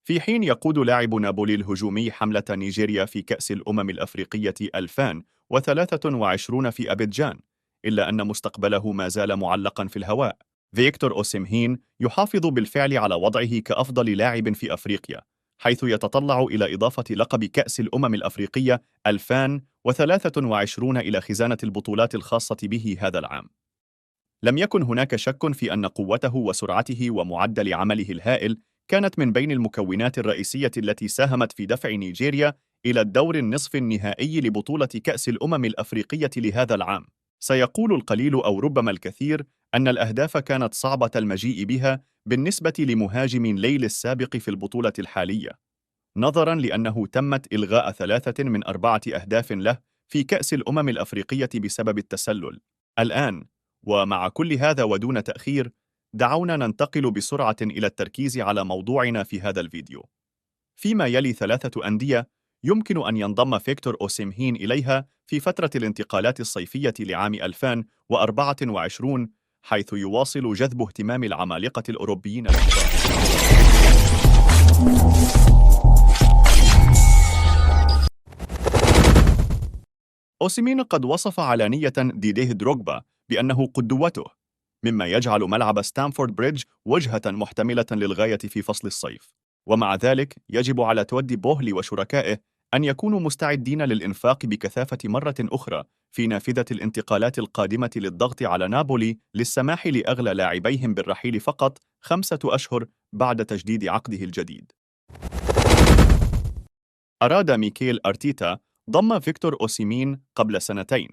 في حين يقود لاعب نابولي الهجومي حملة نيجيريا في كأس الأمم الأفريقية 2023 في أبيجان، إلا أن مستقبله ما زال معلقا في الهواء. فيكتور أوسيمهين يحافظ بالفعل على وضعه كأفضل لاعب في أفريقيا، حيث يتطلع إلى إضافة لقب كأس الأمم الأفريقية 2023 إلى خزانة البطولات الخاصة به هذا العام. لم يكن هناك شك في أن قوته وسرعته ومعدل عمله الهائل كانت من بين المكونات الرئيسية التي ساهمت في دفع نيجيريا إلى الدور النصف النهائي لبطولة كأس الأمم الأفريقية لهذا العام. سيقول القليل أو ربما الكثير أن الأهداف كانت صعبة المجيء بها بالنسبة لمهاجم ليل السابق في البطولة الحالية، نظراً لأنه تمت إلغاء 3 من 4 أهداف له في كأس الأمم الأفريقية بسبب التسلل. الآن، ومع كل هذا ودون تأخير، دعونا ننتقل بسرعة إلى التركيز على موضوعنا في هذا الفيديو. فيما يلي 3 أندية يمكن أن ينضم فيكتور أوسيمهين إليها في فترة الانتقالات الصيفية لعام 2024، حيث يواصل جذب اهتمام العمالقة الأوروبيين الكبار. أوسيمين قد وصف علانية ديديه دروغبا بأنه قدوته، مما يجعل ملعب ستانفورد بريدج وجهة محتملة للغاية في فصل الصيف. ومع ذلك يجب على تودي بوهلي وشركائه أن يكونوا مستعدين للإنفاق بكثافة مرة أخرى في نافذة الانتقالات القادمة للضغط على نابولي للسماح لأغلى لاعبيهم بالرحيل فقط 5 أشهر بعد تجديد عقده الجديد. أراد ميكيل أرتيتا ضم فيكتور أوسيمين قبل 2 سنين،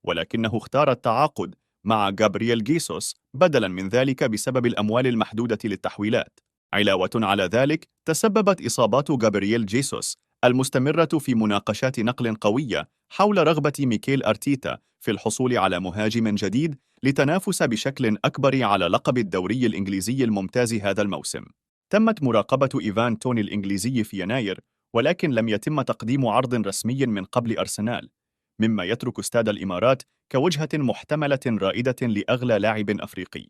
ولكنه اختار التعاقد مع جابرييل جيسوس بدلاً من ذلك بسبب الأموال المحدودة للتحويلات. علاوة على ذلك، تسببت إصابات جابرييل جيسوس المستمرة في مناقشات نقل قوية حول رغبة ميكيل أرتيتا في الحصول على مهاجم جديد لتنافس بشكل أكبر على لقب الدوري الإنجليزي الممتاز هذا الموسم. تمت مراقبة إيفان توني الإنجليزي في يناير، ولكن لم يتم تقديم عرض رسمي من قبل أرسنال، مما يترك استاد الإمارات كوجهة محتملة رائدة لأغلى لاعب أفريقي.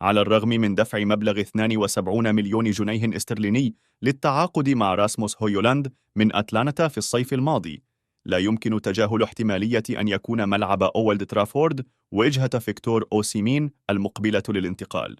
على الرغم من دفع مبلغ 72 مليون جنيه استرليني للتعاقد مع راسموس هويولاند من أتلانتا في الصيف الماضي، لا يمكن تجاهل احتمالية أن يكون ملعب أولد ترافورد وجهة فيكتور أوسيمين المقبلة للانتقال.